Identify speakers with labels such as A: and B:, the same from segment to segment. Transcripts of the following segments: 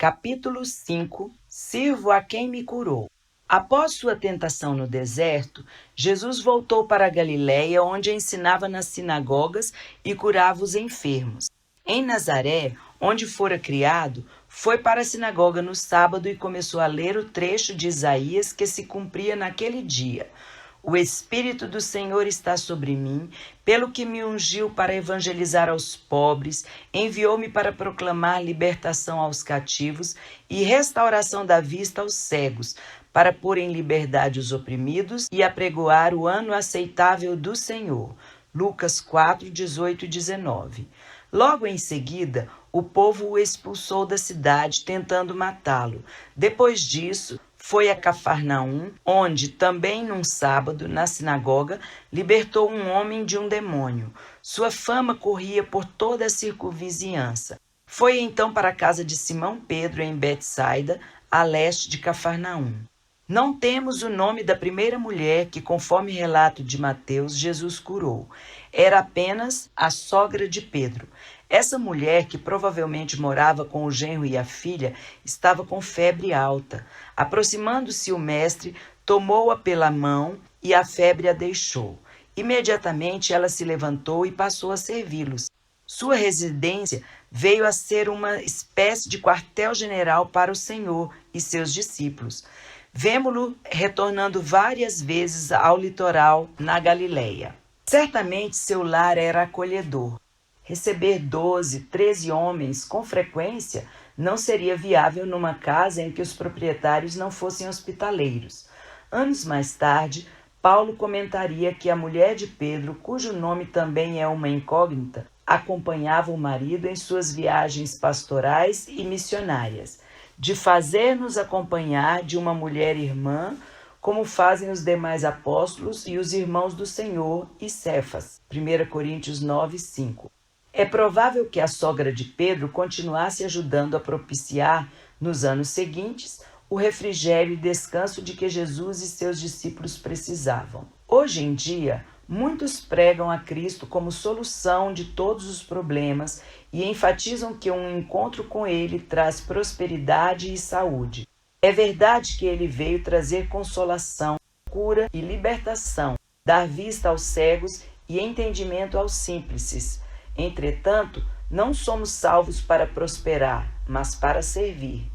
A: Capítulo 5. Sirvo a quem me curou. Após sua tentação no deserto, Jesus voltou para a Galiléia, onde ensinava nas sinagogas e curava os enfermos. Em Nazaré, onde fora criado, foi para a sinagoga no sábado e começou a ler o trecho de Isaías que se cumpria naquele dia. O Espírito do Senhor está sobre mim, pelo que me ungiu para evangelizar aos pobres, enviou-me para proclamar libertação aos cativos e restauração da vista aos cegos, para pôr em liberdade os oprimidos e apregoar o ano aceitável do Senhor. Lucas 4, 18 e 19. Logo em seguida, o povo o expulsou da cidade, tentando matá-lo. Depois disso, foi a Cafarnaum, onde, também num sábado, na sinagoga, libertou um homem de um demônio. Sua fama corria por toda a circunvizinhança. Foi então para a casa de Simão Pedro, em Betsaida, a leste de Cafarnaum. Não temos o nome da primeira mulher que, conforme relato de Mateus, Jesus curou. Era apenas a sogra de Pedro. Essa mulher, que provavelmente morava com o genro e a filha, estava com febre alta. Aproximando-se o mestre, tomou-a pela mão e a febre a deixou. Imediatamente ela se levantou e passou a servi-los. Sua residência veio a ser uma espécie de quartel-general para o Senhor e seus discípulos. Vemo-lo retornando várias vezes ao litoral na Galiléia. Certamente seu lar era acolhedor. Receber 12, 13 homens com frequência não seria viável numa casa em que os proprietários não fossem hospitaleiros. Anos mais tarde, Paulo comentaria que a mulher de Pedro, cujo nome também é uma incógnita, acompanhava o marido em suas viagens pastorais e missionárias. De fazer-nos acompanhar de uma mulher irmã, como fazem os demais apóstolos e os irmãos do Senhor e Cefas. 1 Coríntios 9, 5. É provável que a sogra de Pedro continuasse ajudando a propiciar, nos anos seguintes, o refrigério e descanso de que Jesus e seus discípulos precisavam. Hoje em dia, muitos pregam a Cristo como solução de todos os problemas e enfatizam que um encontro com Ele traz prosperidade e saúde. É verdade que Ele veio trazer consolação, cura e libertação, dar vista aos cegos e entendimento aos simples. Entretanto, não somos salvos para prosperar, mas para servir.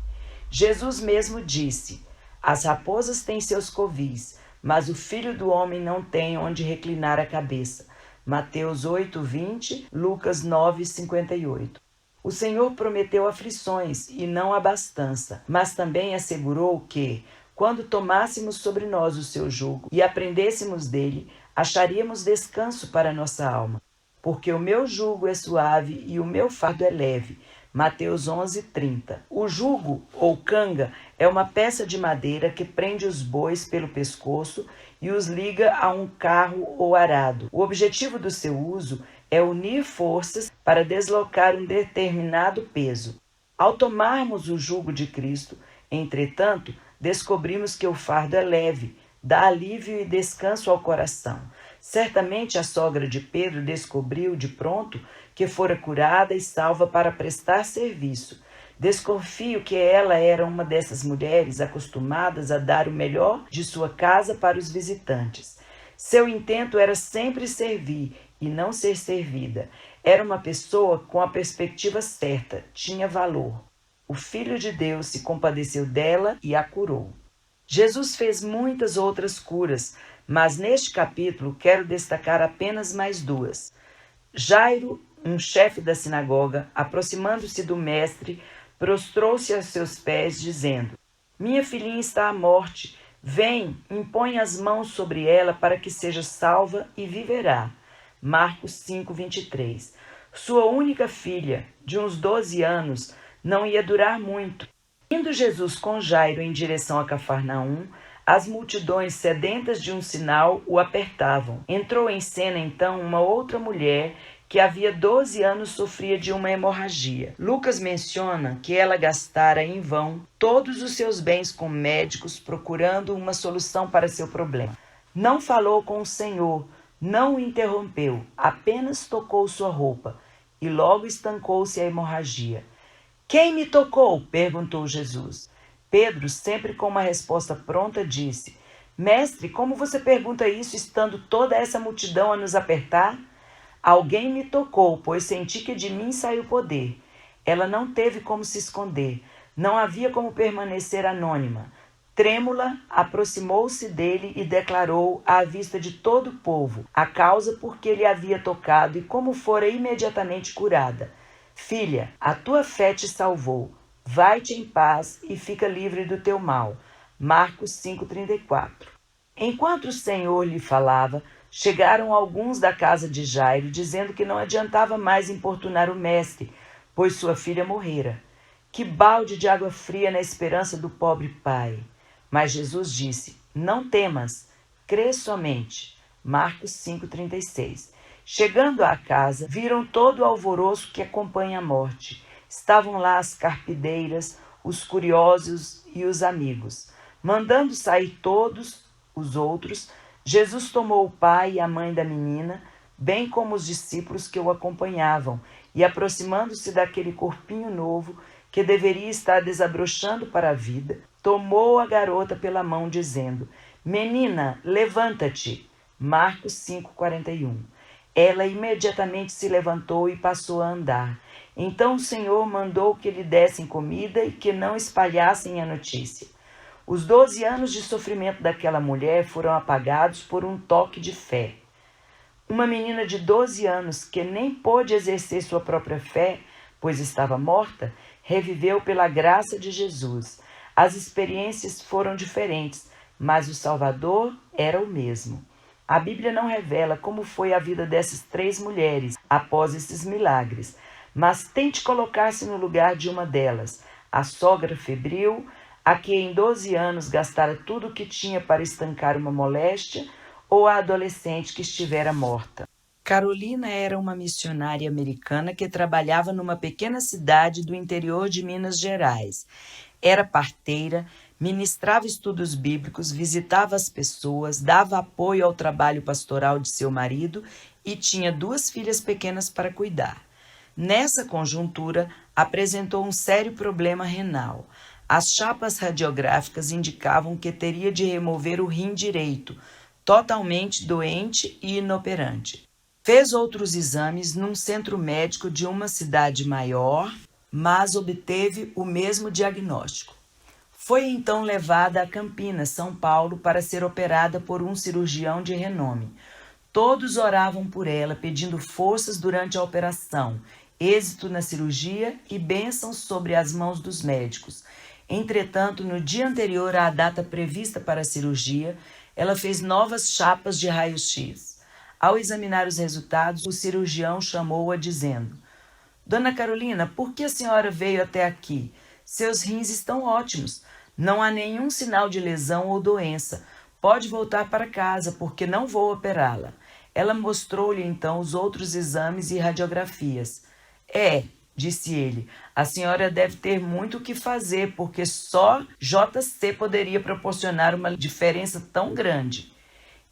A: Jesus mesmo disse: as raposas têm seus covis, mas o Filho do Homem não tem onde reclinar a cabeça. Mateus 8, 20, Lucas 9, 58. O Senhor prometeu aflições e não abastança, mas também assegurou que, quando tomássemos sobre nós o seu jugo e aprendêssemos dele, acharíamos descanso para nossa alma. Porque o meu jugo é suave e o meu fardo é leve. Mateus 11, 30. O jugo, ou canga, é uma peça de madeira que prende os bois pelo pescoço e os liga a um carro ou arado. O objetivo do seu uso é unir forças para deslocar um determinado peso. Ao tomarmos o jugo de Cristo, entretanto, descobrimos que o fardo é leve, dá alívio e descanso ao coração. Certamente a sogra de Pedro descobriu de pronto que fora curada e salva para prestar serviço. Desconfio que ela era uma dessas mulheres acostumadas a dar o melhor de sua casa para os visitantes. Seu intento era sempre servir e não ser servida. Era uma pessoa com a perspectiva certa, tinha valor. O Filho de Deus se compadeceu dela e a curou. Jesus fez muitas outras curas, mas neste capítulo quero destacar apenas mais duas. Jairo, um chefe da sinagoga, aproximando-se do mestre, prostrou-se aos seus pés, dizendo: minha filhinha está à morte, vem, impõe as mãos sobre ela para que seja salva e viverá. Marcos 5, 23. Sua única filha, de uns 12 anos, não ia durar muito. Indo Jesus com Jairo em direção a Cafarnaum, as multidões sedentas de um sinal o apertavam. Entrou em cena então uma outra mulher que havia 12 anos sofria de uma hemorragia. Lucas menciona que ela gastara em vão todos os seus bens com médicos procurando uma solução para seu problema. Não falou com o Senhor, não o interrompeu, apenas tocou sua roupa e logo estancou-se a hemorragia. Quem me tocou? Perguntou Jesus. Pedro, sempre com uma resposta pronta, disse: Mestre, como você pergunta isso estando toda essa multidão a nos apertar? Alguém me tocou, pois senti que de mim saiu poder. Ela não teve como se esconder, não havia como permanecer anônima. Trêmula, aproximou-se dele e declarou à vista de todo o povo a causa por que ele havia tocado e como fora imediatamente curada. Filha, a tua fé te salvou. Vai-te em paz e fica livre do teu mal. Marcos 5,34. Enquanto o Senhor lhe falava, chegaram alguns da casa de Jairo, dizendo que não adiantava mais importunar o mestre, pois sua filha morrera. Que balde de água fria na esperança do pobre pai! Mas Jesus disse: Não temas, crê somente. Marcos 5,36. Chegando à casa, viram todo o alvoroço que acompanha a morte. Estavam lá as carpideiras, os curiosos e os amigos. Mandando sair todos os outros, Jesus tomou o pai e a mãe da menina, bem como os discípulos que o acompanhavam, e aproximando-se daquele corpinho novo, que deveria estar desabrochando para a vida, tomou a garota pela mão, dizendo: Menina, levanta-te. Marcos 5,41. Ela imediatamente se levantou e passou a andar. Então o Senhor mandou que lhe dessem comida e que não espalhassem a notícia. Os 12 anos de sofrimento daquela mulher foram apagados por um toque de fé. Uma menina de 12 anos, que nem pôde exercer sua própria fé, pois estava morta, reviveu pela graça de Jesus. As experiências foram diferentes, mas o Salvador era o mesmo. A Bíblia não revela como foi a vida dessas 3 mulheres após esses milagres, mas tente colocar-se no lugar de uma delas, a sogra febril, a que em 12 anos gastara tudo o que tinha para estancar uma moléstia, ou a adolescente que estivera morta. Carolina era uma missionária americana que trabalhava numa pequena cidade do interior de Minas Gerais. Era parteira, ministrava estudos bíblicos, visitava as pessoas, dava apoio ao trabalho pastoral de seu marido e tinha 2 filhas pequenas para cuidar. Nessa conjuntura, apresentou um sério problema renal. As chapas radiográficas indicavam que teria de remover o rim direito, totalmente doente e inoperante. Fez outros exames num centro médico de uma cidade maior, mas obteve o mesmo diagnóstico. Foi então levada a Campinas, São Paulo, para ser operada por um cirurgião de renome. Todos oravam por ela, pedindo forças durante a operação, êxito na cirurgia e bênçãos sobre as mãos dos médicos. Entretanto, no dia anterior à data prevista para a cirurgia, ela fez novas chapas de raio-x. Ao examinar os resultados, o cirurgião chamou-a dizendo: Dona Carolina, por que a senhora veio até aqui? Seus rins estão ótimos. Não há nenhum sinal de lesão ou doença. Pode voltar para casa, porque não vou operá-la. Ela mostrou-lhe então os outros exames e radiografias. Disse ele, a senhora deve ter muito o que fazer, porque só JC poderia proporcionar uma diferença tão grande.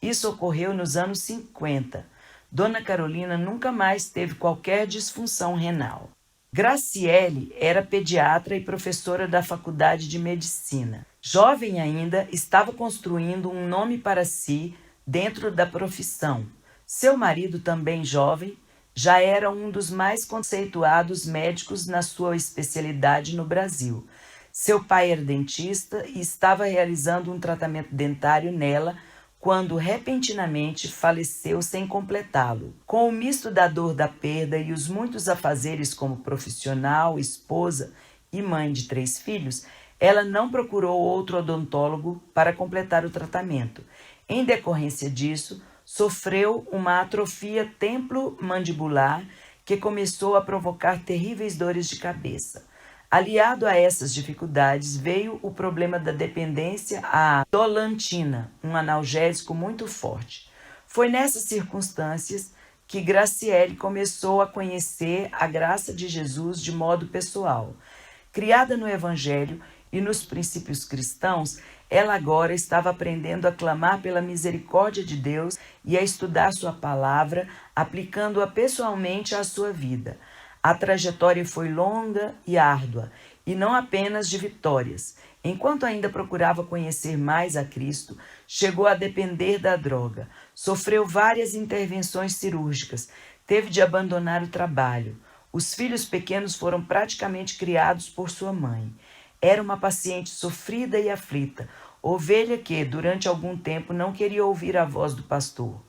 A: Isso ocorreu nos anos 50. Dona Carolina nunca mais teve qualquer disfunção renal. Graciele era pediatra e professora da Faculdade de Medicina. Jovem ainda, estava construindo um nome para si dentro da profissão. Seu marido, também jovem, já era um dos mais conceituados médicos na sua especialidade no Brasil. Seu pai era dentista e estava realizando um tratamento dentário nela quando repentinamente faleceu sem completá-lo. Com o misto da dor da perda e os muitos afazeres como profissional, esposa e mãe de 3 filhos, ela não procurou outro odontólogo para completar o tratamento. Em decorrência disso, sofreu uma atrofia temporomandibular que começou a provocar terríveis dores de cabeça. Aliado a essas dificuldades, veio o problema da dependência à dolantina, um analgésico muito forte. Foi nessas circunstâncias que Graciele começou a conhecer a graça de Jesus de modo pessoal. Criada no Evangelho e nos princípios cristãos, ela agora estava aprendendo a clamar pela misericórdia de Deus e a estudar sua palavra, aplicando-a pessoalmente à sua vida. A trajetória foi longa e árdua, e não apenas de vitórias. Enquanto ainda procurava conhecer mais a Cristo, chegou a depender da droga. Sofreu várias intervenções cirúrgicas, teve de abandonar o trabalho. Os filhos pequenos foram praticamente criados por sua mãe. Era uma paciente sofrida e aflita, ovelha que, durante algum tempo, não queria ouvir a voz do pastor.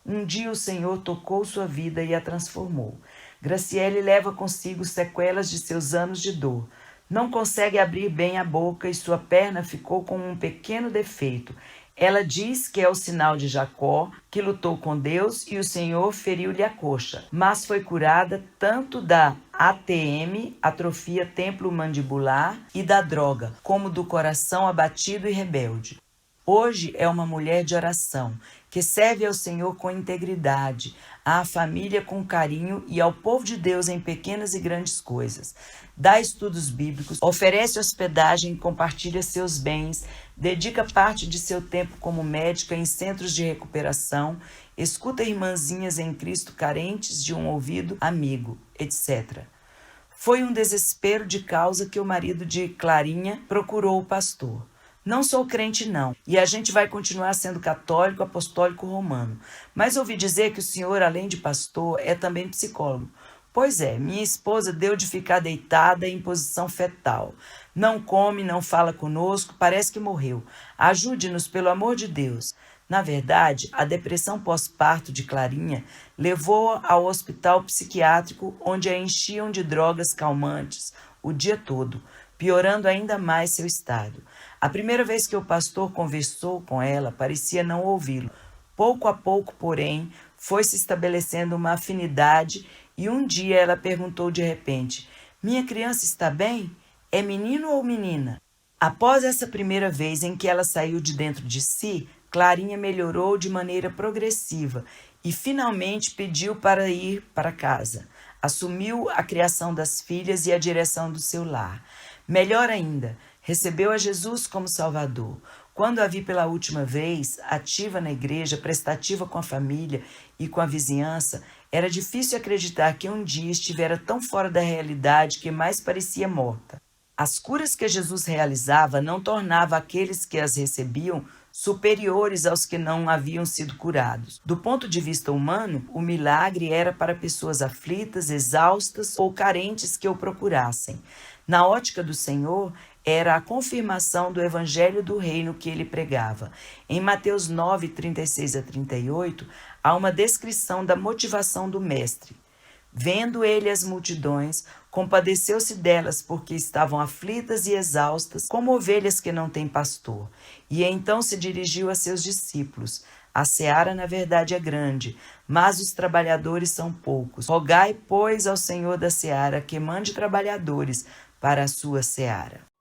A: Um dia o Senhor tocou sua vida e a transformou. Graciele leva consigo sequelas de seus anos de dor. Não consegue abrir bem a boca e sua perna ficou com um pequeno defeito. Ela diz que é o sinal de Jacó, que lutou com Deus e o Senhor feriu-lhe a coxa, mas foi curada tanto da ATM, atrofia templomandibular, e da droga, como do coração abatido e rebelde. Hoje é uma mulher de oração, que serve ao Senhor com integridade, à família com carinho e ao povo de Deus em pequenas e grandes coisas. Dá estudos bíblicos, oferece hospedagem, compartilha seus bens, dedica parte de seu tempo como médica em centros de recuperação, escuta irmãzinhas em Cristo carentes de um ouvido amigo, etc. Foi um desespero de causa que o marido de Clarinha procurou o pastor. Não sou crente não, e a gente vai continuar sendo católico, apostólico, romano. Mas ouvi dizer que o senhor, além de pastor, é também psicólogo. Pois é, minha esposa deu de ficar deitada em posição fetal. Não come, não fala conosco, parece que morreu. Ajude-nos, pelo amor de Deus. Na verdade, a depressão pós-parto de Clarinha levou-a ao hospital psiquiátrico, onde a enchiam de drogas calmantes o dia todo, piorando ainda mais seu estado. A primeira vez que o pastor conversou com ela, parecia não ouvi-lo. Pouco a pouco, porém, foi se estabelecendo uma afinidade e um dia ela perguntou de repente: "Minha criança está bem? É menino ou menina?" Após essa primeira vez em que ela saiu de dentro de si, Clarinha melhorou de maneira progressiva e finalmente pediu para ir para casa. Assumiu a criação das filhas e a direção do seu lar. Melhor ainda, recebeu a Jesus como Salvador. Quando a vi pela última vez, ativa na igreja, prestativa com a família e com a vizinhança, era difícil acreditar que um dia estivera tão fora da realidade que mais parecia morta. As curas que Jesus realizava não tornavam aqueles que as recebiam superiores aos que não haviam sido curados. Do ponto de vista humano, o milagre era para pessoas aflitas, exaustas ou carentes que o procurassem. Na ótica do Senhor, era a confirmação do evangelho do reino que ele pregava. Em Mateus 9, 36 a 38, há uma descrição da motivação do mestre. Vendo ele as multidões, compadeceu-se delas, porque estavam aflitas e exaustas, como ovelhas que não têm pastor. E então se dirigiu a seus discípulos: "A seara, na verdade, é grande, mas os trabalhadores são poucos. Rogai, pois, ao Senhor da seara que mande trabalhadores para a sua seara."